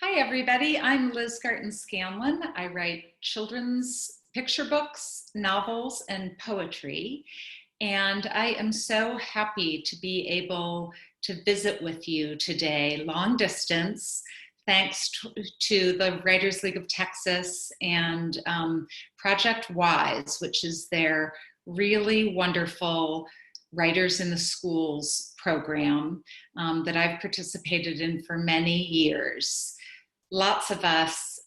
Hi everybody, I'm Liz Garton Scanlon. I write children's picture books, novels, and poetry. And I am so happy to be able to visit with you today, long distance, thanks to the Writers League of Texas and Project WISE, which is their really wonderful Writers in the Schools program that I've participated in for many years. Lots of us,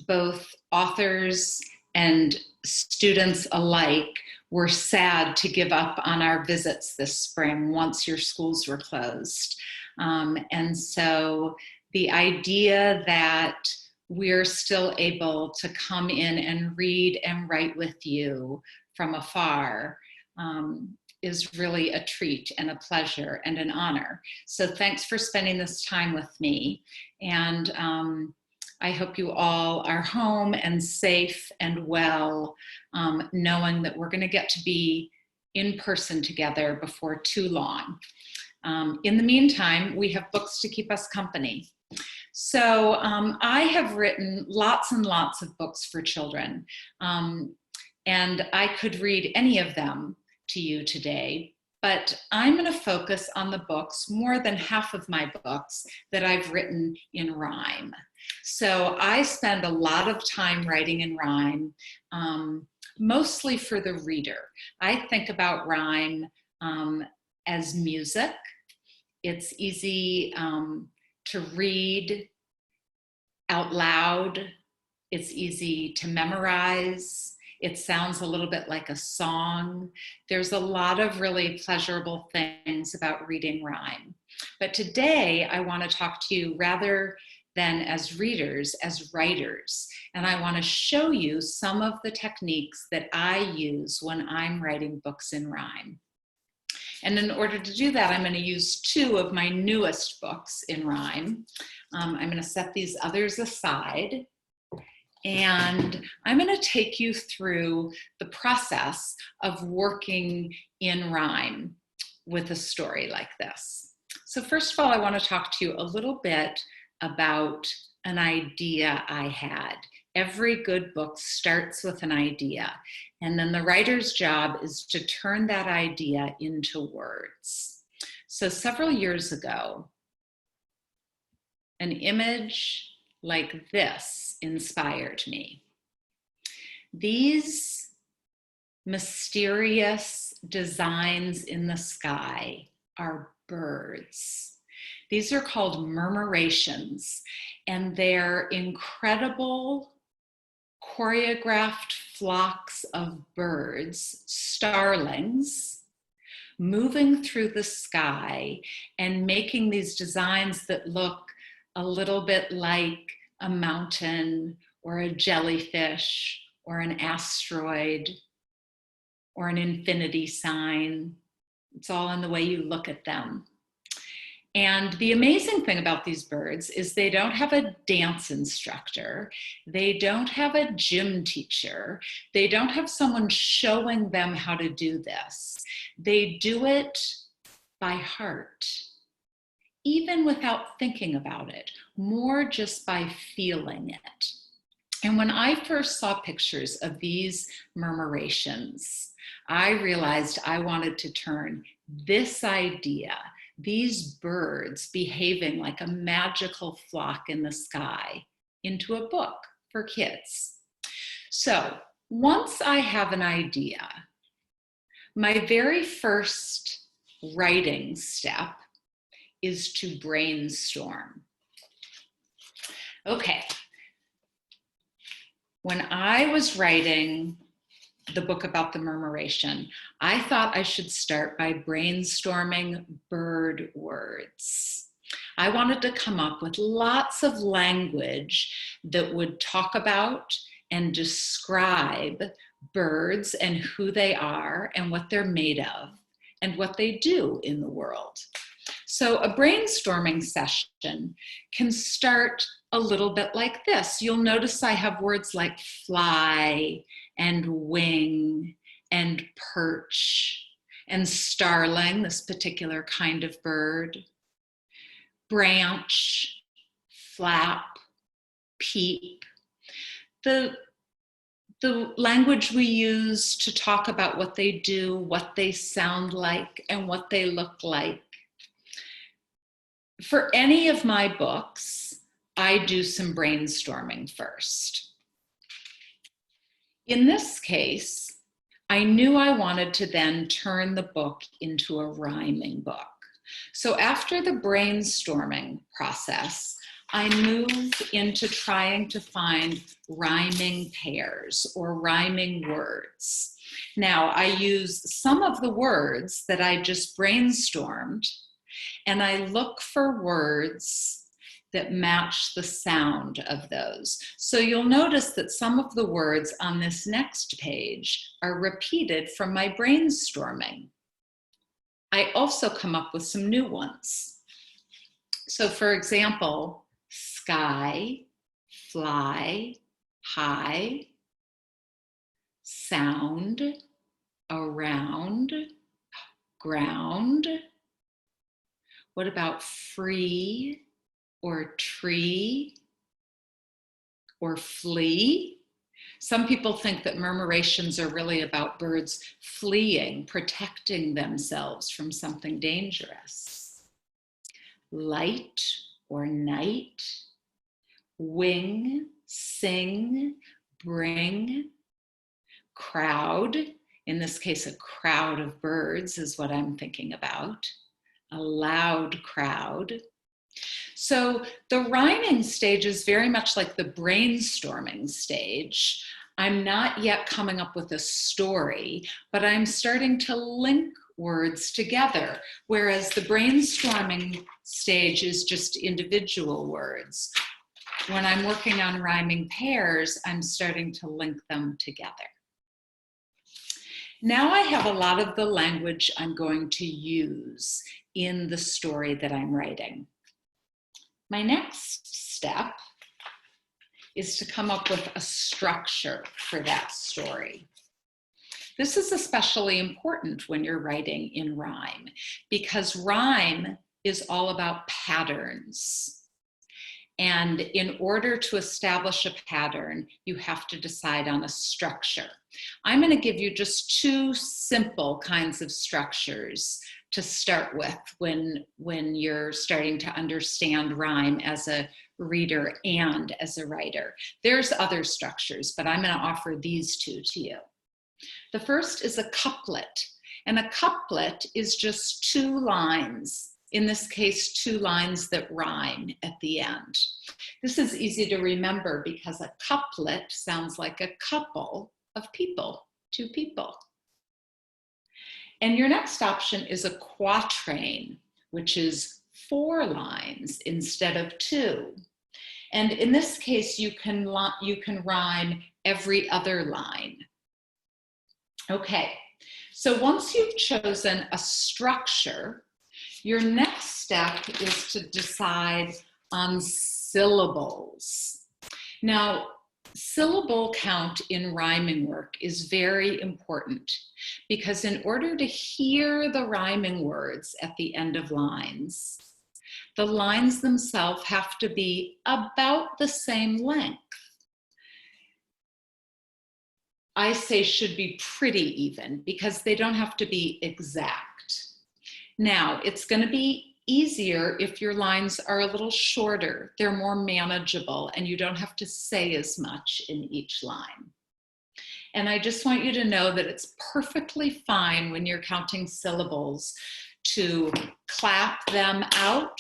both authors and students alike, were sad to give up on our visits this spring once your schools were closed. And so the idea that we're still able to come in and read and write with you from afar is really a treat and a pleasure and an honor. So thanks for spending this time with me. And I hope you all are home and safe and well, knowing that we're going to get to be in person together before too long. In the meantime, we have books to keep us company. So I have written lots and lots of books for children, and I could read any of them to you today, but I'm going to focus on the books, more than half of my books, that I've written in rhyme. So I spend a lot of time writing in rhyme, mostly for the reader. I think about rhyme as music. It's easy to read out loud. It's easy to memorize. It sounds a little bit like a song. There's a lot of really pleasurable things about reading rhyme. But today I want to talk to you rather than as readers, as writers. And I want to show you some of the techniques that I use when I'm writing books in rhyme. And in order to do that, I'm going to use two of my newest books in rhyme. I'm going to set these others aside. And I'm going to take you through the process of working in rhyme with a story like this. So first of all, I want to talk to you a little bit about an idea I had. Every good book starts with an idea, and then the writer's job is to turn that idea into words. So several years ago, an image like this inspired me. These mysterious designs in the sky are birds. These are called murmurations, and they're incredible choreographed flocks of birds, starlings, moving through the sky and making these designs that look a little bit like a mountain or a jellyfish or an asteroid or an infinity sign. It's all in the way you look at them. And the amazing thing about these birds is they don't have a dance instructor. They don't have a gym teacher. They don't have someone showing them how to do this. They do it by heart, even without thinking about it, more just by feeling it. And when I first saw pictures of these murmurations, I realized I wanted to turn this idea, these birds behaving like a magical flock in the sky, into a book for kids. So once I have an idea, my very first writing step is to brainstorm. Okay, when I was writing the book about the murmuration, I thought I should start by brainstorming bird words. I wanted to come up with lots of language that would talk about and describe birds and who they are and what they're made of and what they do in the world. So a brainstorming session can start a little bit like this. You'll notice I have words like fly and wing and perch and starling, this particular kind of bird, branch, flap, peep. The language we use to talk about what they do, what they sound like, and what they look like. For any of my books, I do some brainstorming first. In this case, I knew I wanted to then turn the book into a rhyming book. So after the brainstorming process, I move into trying to find rhyming pairs or rhyming words. Now, I use some of the words that I just brainstormed, and I look for words that match the sound of those. So you'll notice that some of the words on this next page are repeated from my brainstorming. I also come up with some new ones. So for example, sky, fly, high, sound, around, ground. What about free or tree or flee? Some people think that murmurations are really about birds fleeing, protecting themselves from something dangerous. Light or night, wing, sing, bring, crowd. In this case, a crowd of birds is what I'm thinking about. A loud crowd. So the rhyming stage is very much like the brainstorming stage. I'm not yet coming up with a story, but I'm starting to link words together, whereas the brainstorming stage is just individual words. When I'm working on rhyming pairs, I'm starting to link them together. Now I have a lot of the language I'm going to use in the story that I'm writing. My next step is to come up with a structure for that story. This is especially important when you're writing in rhyme, because rhyme is all about patterns. And in order to establish a pattern, you have to decide on a structure. I'm going to give you just two simple kinds of structures to start with when you're starting to understand rhyme as a reader and as a writer. There's other structures, but I'm going to offer these two to you. The first is a couplet, and a couplet is just two lines. In this case, two lines that rhyme at the end. This is easy to remember because a couplet sounds like a couple of people, two people. And your next option is a quatrain, which is 4 lines instead of 2. And in this case, you can rhyme every other line. Okay, so once you've chosen a structure, your next step is to decide on syllables. Now, syllable count in rhyming work is very important because in order to hear the rhyming words at the end of lines, the lines themselves have to be about the same length. I say should be pretty even because they don't have to be exact. Now, it's going to be easier if your lines are a little shorter. They're more manageable and you don't have to say as much in each line. And I just want you to know that it's perfectly fine when you're counting syllables to clap them out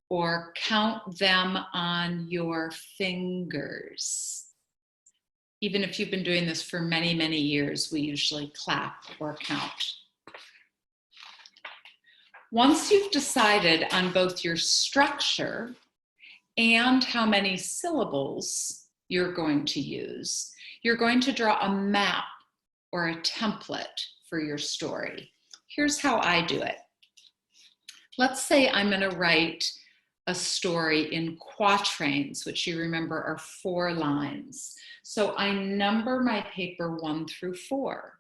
or count them on your fingers. Even if you've been doing this for many, many years, we usually clap or count. Once you've decided on both your structure and how many syllables you're going to use, you're going to draw a map or a template for your story. Here's how I do it. Let's say I'm going to write a story in quatrains, which you remember are 4 lines. So I number my paper 1 through 4.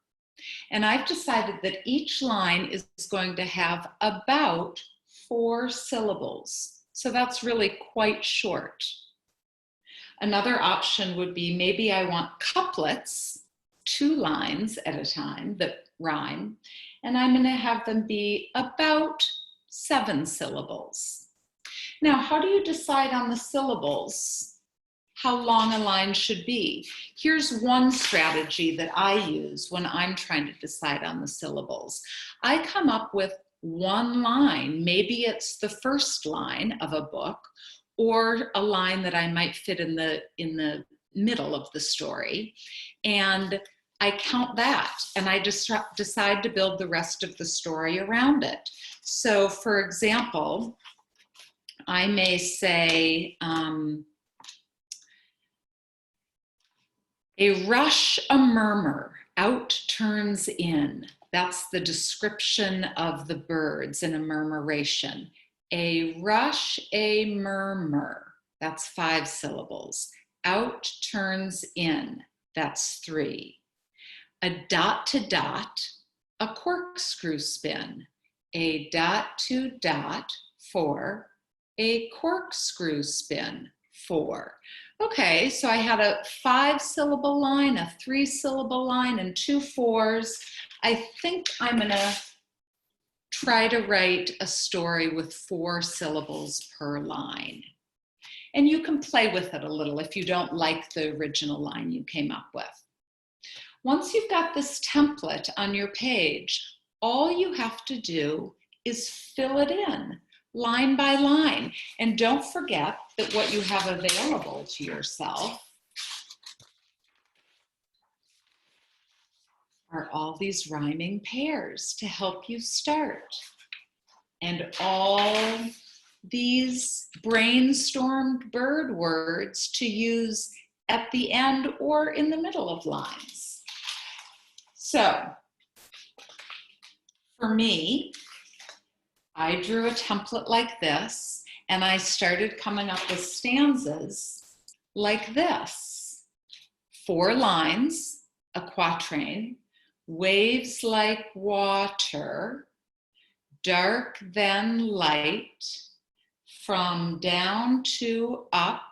And I've decided that each line is going to have about 4 syllables. So that's really quite short. Another option would be maybe I want couplets, 2 lines at a time that rhyme, and I'm going to have them be about 7 syllables. Now, how do you decide on the syllables how long a line should be? Here's one strategy that I use when I'm trying to decide on the syllables. I come up with one line. Maybe it's the first line of a book, or a line that I might fit in the middle of the story. And I count that, and I just decide to build the rest of the story around it. So for example, I may say, a rush, a murmur, out turns in. That's the description of the birds in a murmuration. A rush, a murmur, that's 5 syllables. Out turns in, that's 3. A dot to dot, a corkscrew spin. A dot to dot, 4. A corkscrew spin, 4. Okay, so I had a 5-syllable line, a 3-syllable line, and 2 4s. I think I'm gonna try to write a story with 4 syllables per line. And you can play with it a little if you don't like the original line you came up with. Once you've got this template on your page, all you have to do is fill it in line by line. And don't forget that what you have available to yourself are all these rhyming pairs to help you start. And all these brainstormed bird words to use at the end or in the middle of lines. So, for me, I drew a template like this, and I started coming up with stanzas like this. 4 lines, a quatrain, waves like water, dark then light, from down to up,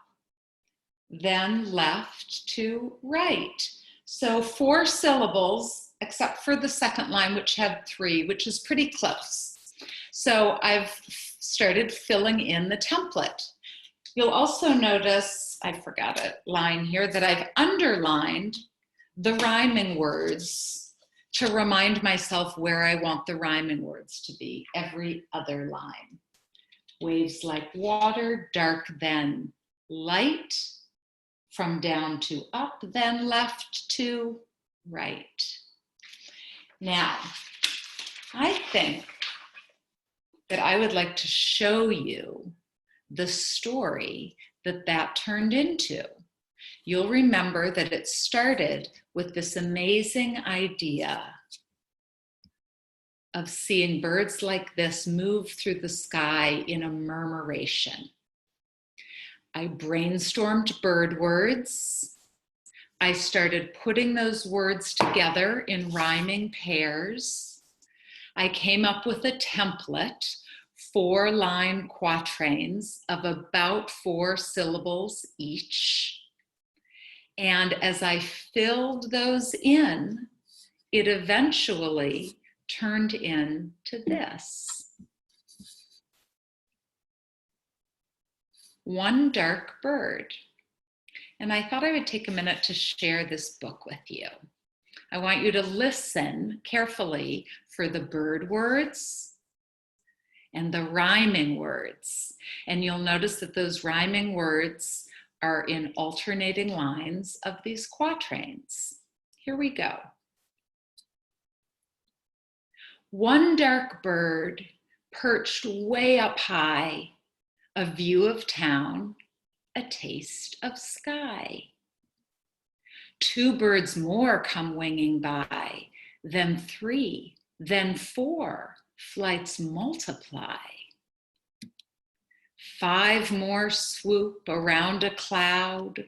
then left to right. So 4 syllables, except for the second line, which had 3, which is pretty close. So I've started filling in the template. You'll also notice, I forgot a line here, that I've underlined the rhyming words to remind myself where I want the rhyming words to be every other line. Waves like water, dark then light, from down to up, then left to right. Now, I think that I would like to show you the story that turned into. You'll remember that it started with this amazing idea of seeing birds like this move through the sky in a murmuration. I brainstormed bird words. I started putting those words together in rhyming pairs. I came up with a template, 4-line quatrains of about 4 syllables each. And as I filled those in, it eventually turned into this. One Dark Bird. And I thought I would take a minute to share this book with you. I want you to listen carefully for the bird words and the rhyming words. And you'll notice that those rhyming words are in alternating lines of these quatrains. Here we go. One dark bird perched way up high, a view of town, a taste of sky. 2 birds more come winging by, then 3, then 4, flights multiply. 5 more swoop around a cloud,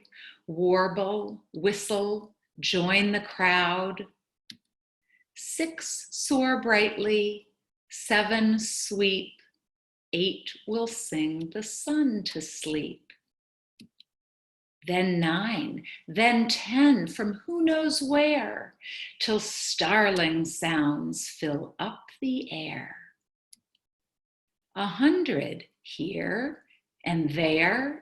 warble, whistle, join the crowd. 6 soar brightly, 7 sweep, 8 will sing the sun to sleep. Then 9, then 10 from who knows where, till starling sounds fill up the air. 100 here and there,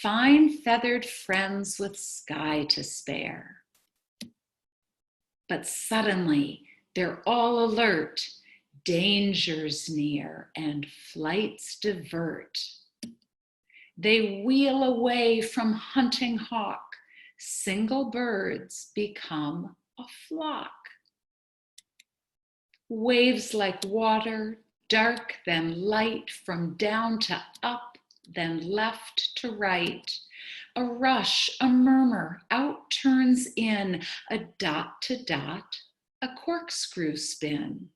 fine feathered friends with sky to spare. But suddenly they're all alert, dangers near and flights divert. They wheel away from hunting hawk, single birds become a flock. Waves like water, dark then light, from down to up, then left to right. A rush, a murmur, out turns in, a dot to dot, a corkscrew spin.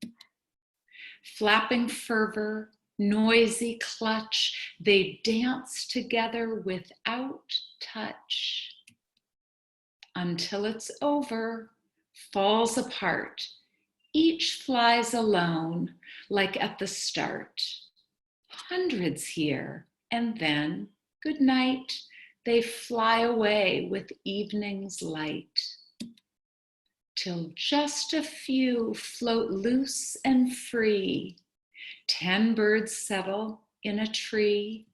Flapping fervor, noisy clutch, they dance together without touch. Until it's over, falls apart, each flies alone, like at the start. Hundreds here, and then, good night, they fly away with evening's light. Till just a few float loose and free. 10 birds settle in a tree.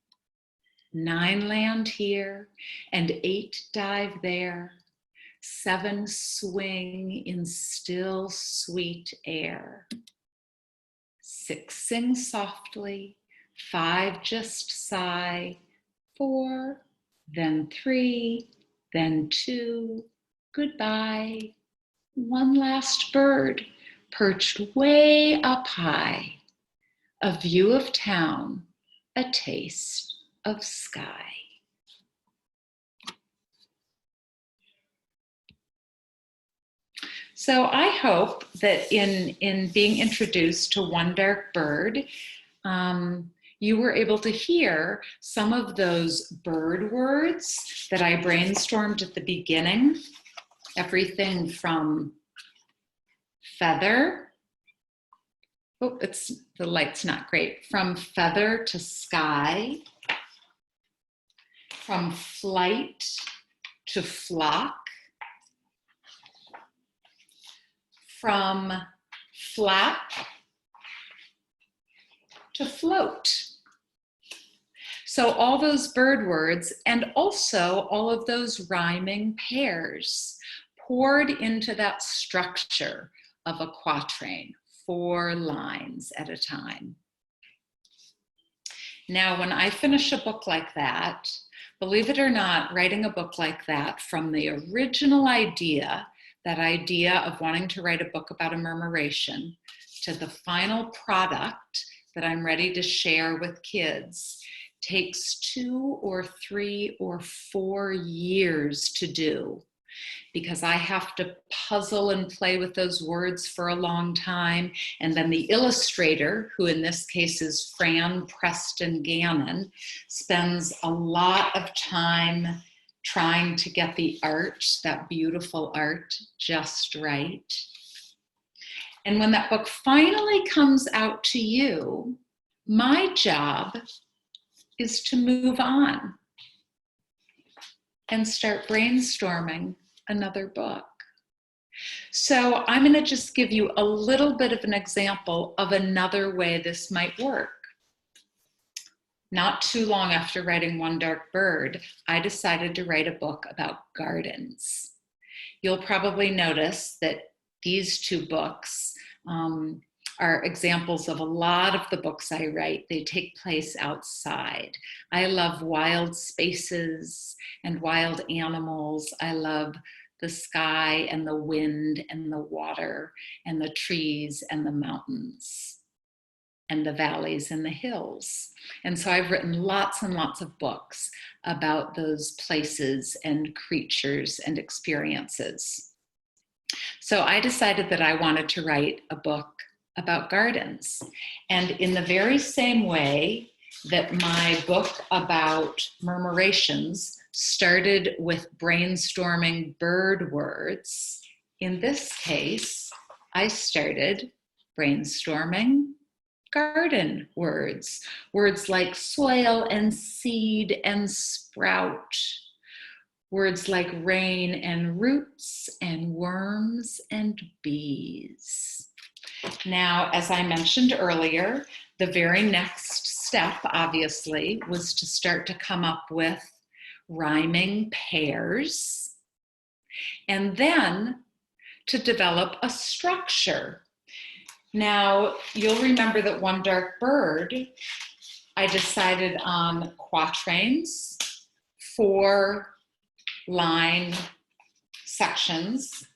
9 land here, and 8 dive there. 7 swing in still, sweet air. 6 sing softly, 5 just sigh. 4, then 3, then 2, goodbye. 1 last bird perched way up high. A view of town, a taste of sky. So I hope that in being introduced to One Dark Bird, you were able to hear some of those bird words that I brainstormed at the beginning. Everything from feather, oh, the light's not great, from feather to sky, from flight to flock, from flap to float. So all those bird words, and also all of those rhyming pairs poured into that structure of a quatrain, 4 lines at a time. Now, when I finish a book like that, believe it or not, writing a book like that from the original idea, that idea of wanting to write a book about a murmuration, to the final product that I'm ready to share with kids, takes 2 or 3 or 4 years to do, because I have to puzzle and play with those words for a long time. And then the illustrator, who in this case is Fran Preston Gannon, spends a lot of time trying to get the art, that beautiful art, just right. And when that book finally comes out to you, my job is to move on and start brainstorming another book. So I'm going to just give you a little bit of an example of another way this might work. Not too long after writing One Dark Bird, I decided to write a book about gardens. You'll probably notice that these 2 books are examples of a lot of the books I write. They take place outside. I love wild spaces and wild animals. I love the sky and the wind and the water and the trees and the mountains and the valleys and the hills. And so I've written lots and lots of books about those places and creatures and experiences. So I decided that I wanted to write a book about gardens. And in the very same way that my book about murmurations started with brainstorming bird words, in this case, I started brainstorming garden words, words like soil and seed and sprout, words like rain and roots and worms and bees. Now, as I mentioned earlier, the very next step, obviously, was to start to come up with rhyming pairs, and then to develop a structure. Now, you'll remember that One Dark Bird, I decided on quatrains, 4-line sections,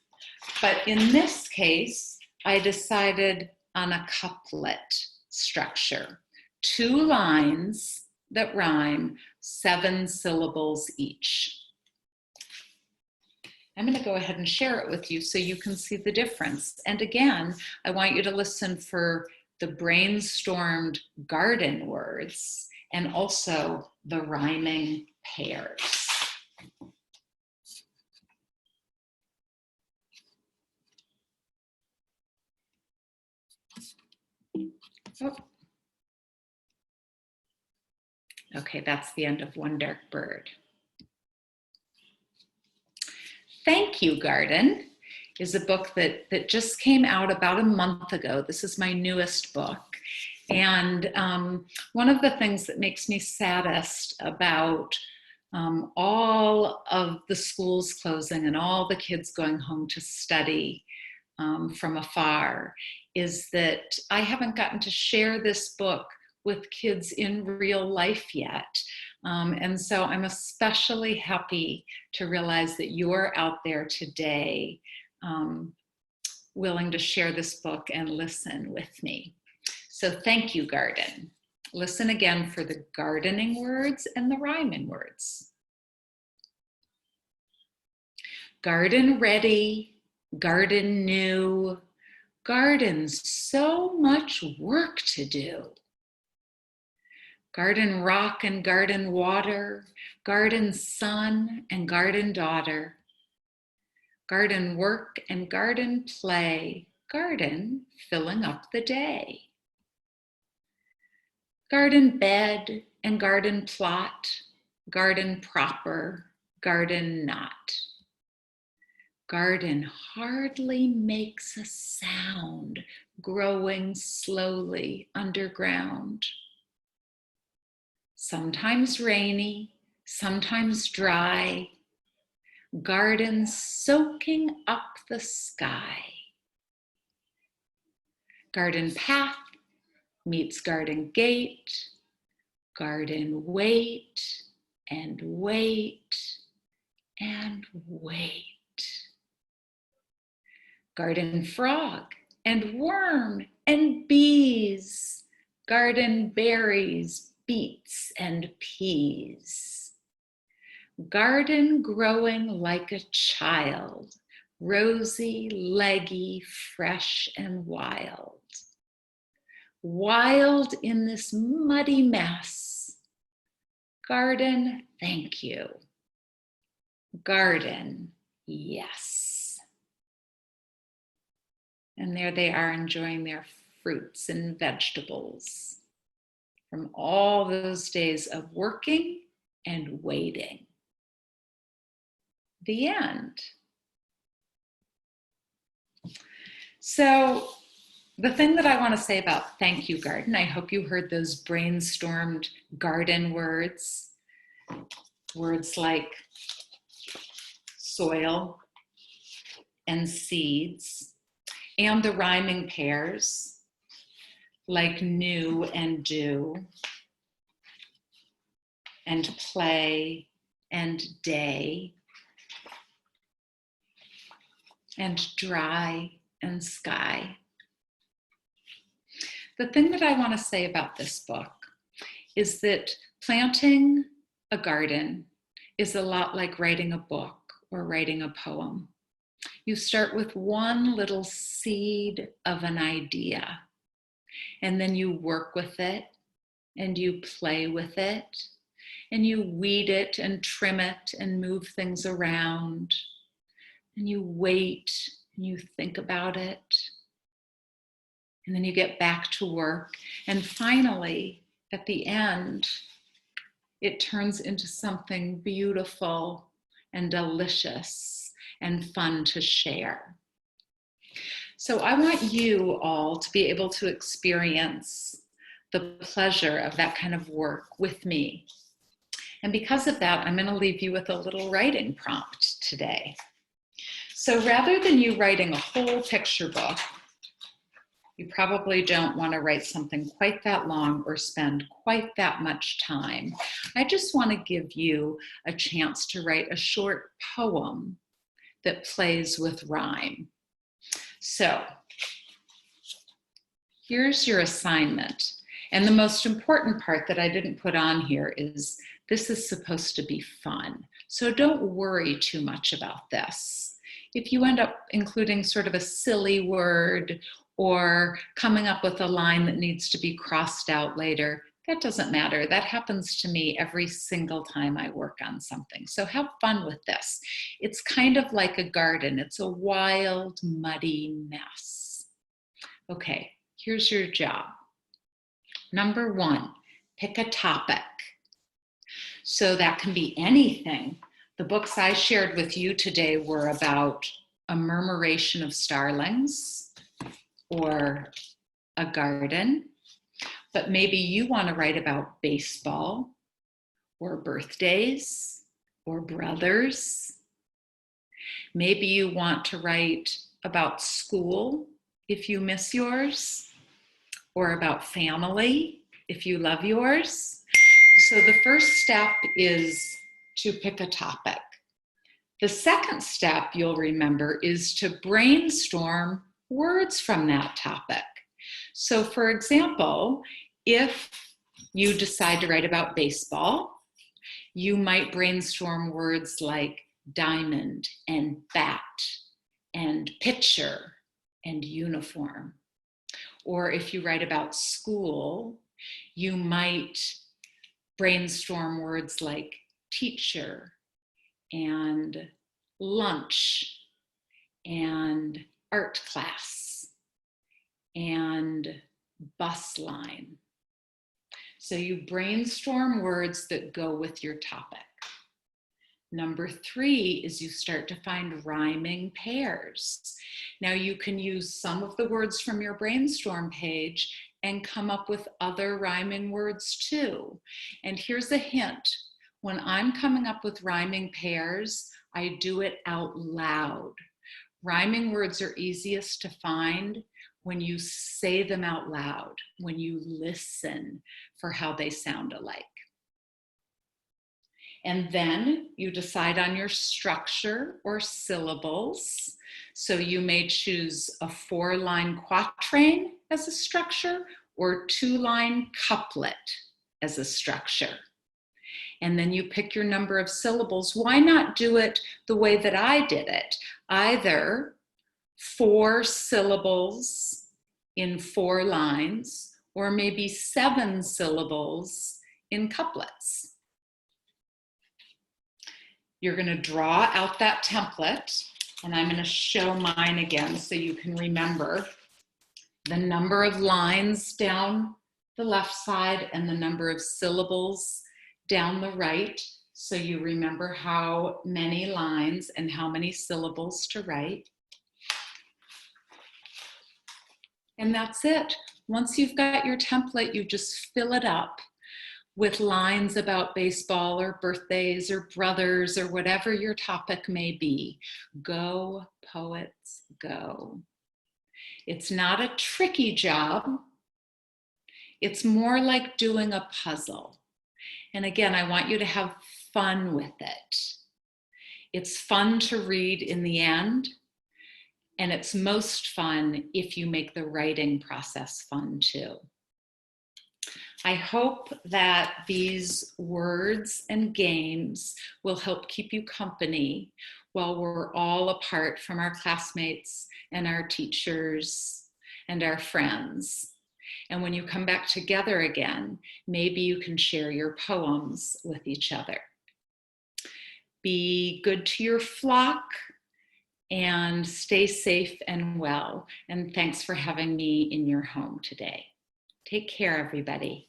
but in this case, I decided on a couplet structure, 2 lines that rhyme, 7 syllables each. I'm going to go ahead and share it with you so you can see the difference. And again, I want you to listen for the brainstormed garden words and also the rhyming pairs. Oh. Okay, that's the end of One Dark Bird. Thank You, Garden is a book that just came out about a month ago. This is my newest book. And one of the things that makes me saddest about all of the schools closing and all the kids going home to study from afar is that I haven't gotten to share this book with kids in real life yet. And so I'm especially happy to realize that you're out there today willing to share this book and listen with me. So thank you, Garden. Listen again for the gardening words and the rhyming words. Garden ready, garden new, garden so much work to do. Garden rock and garden water, garden son and garden daughter. Garden work and garden play, garden filling up the day. Garden bed and garden plot, garden proper, garden not. Garden hardly makes a sound, growing slowly underground. Sometimes rainy, sometimes dry, garden soaking up the sky. Garden path meets garden gate, garden wait and wait and wait. Garden frog and worm and bees, garden berries, beets and peas. Garden growing like a child, rosy, leggy, fresh and wild. Wild in this muddy mess. Garden, thank you. Garden, yes. And there they are enjoying their fruits and vegetables from all those days of working and waiting. The end. So the thing that I want to say about thank you, Garden, I hope you heard those brainstormed garden words. Words like soil and seeds, and the rhyming pairs like new and do, and play and day, and dry and sky. The thing that I want to say about this book is that planting a garden is a lot like writing a book or writing a poem. You start with one little seed of an idea, and then you work with it, and you play with it, and you weed it and trim it and move things around, and you wait and you think about it, and then you get back to work. And finally, at the end, it turns into something beautiful and delicious and fun to share. So I want you all to be able to experience the pleasure of that kind of work with me. And because of that, I'm going to leave you with a little writing prompt today. So rather than you writing a whole picture book, you probably don't want to write something quite that long or spend quite that much time. I just want to give you a chance to write a short poem that plays with rhyme. So here's your assignment. And the most important part that I didn't put on here is this is supposed to be fun. So don't worry too much about this. If you end up including sort of a silly word or coming up with a line that needs to be crossed out later, that doesn't matter. That happens to me every single time I work on something. So have fun with this. It's kind of like a garden. It's a wild, muddy mess. Okay, here's your job. Number 1, pick a topic. So that can be anything. The books I shared with you today were about a murmuration of starlings or a garden, but maybe you want to write about baseball or birthdays or brothers. Maybe you want to write about school if you miss yours, or about family if you love yours. So the first step is to pick a topic. The second step, you'll remember, is to brainstorm words from that topic. So for example, if you decide to write about baseball, you might brainstorm words like diamond and bat and pitcher and uniform. Or if you write about school, you might brainstorm words like teacher and lunch and art class and bus line. So you brainstorm words that go with your topic. Number 3 is you start to find rhyming pairs. Now you can use some of the words from your brainstorm page and come up with other rhyming words too. And here's a hint. When I'm coming up with rhyming pairs, I do it out loud. Rhyming words are easiest to find when you say them out loud, when you listen for how they sound alike. And then you decide on your structure or syllables. So you may choose a 4-line quatrain as a structure or 2-line couplet as a structure. And then you pick your number of syllables. Why not do it the way that I did it? Either 4 syllables in 4 lines, or maybe 7 syllables in couplets. You're going to draw out that template, and I'm going to show mine again so you can remember the number of lines down the left side and the number of syllables down the right, so you remember how many lines and how many syllables to write. And that's it. Once you've got your template, you just fill it up with lines about baseball or birthdays or brothers or whatever your topic may be. Go, poets, go. It's not a tricky job. It's more like doing a puzzle. And again, I want you to have fun with it. It's fun to read in the end, and it's most fun if you make the writing process fun too. I hope that these words and games will help keep you company while we're all apart from our classmates and our teachers and our friends. And when you come back together again, maybe you can share your poems with each other. Be good to your flock, and stay safe and well. And thanks for having me in your home today. Take care, everybody.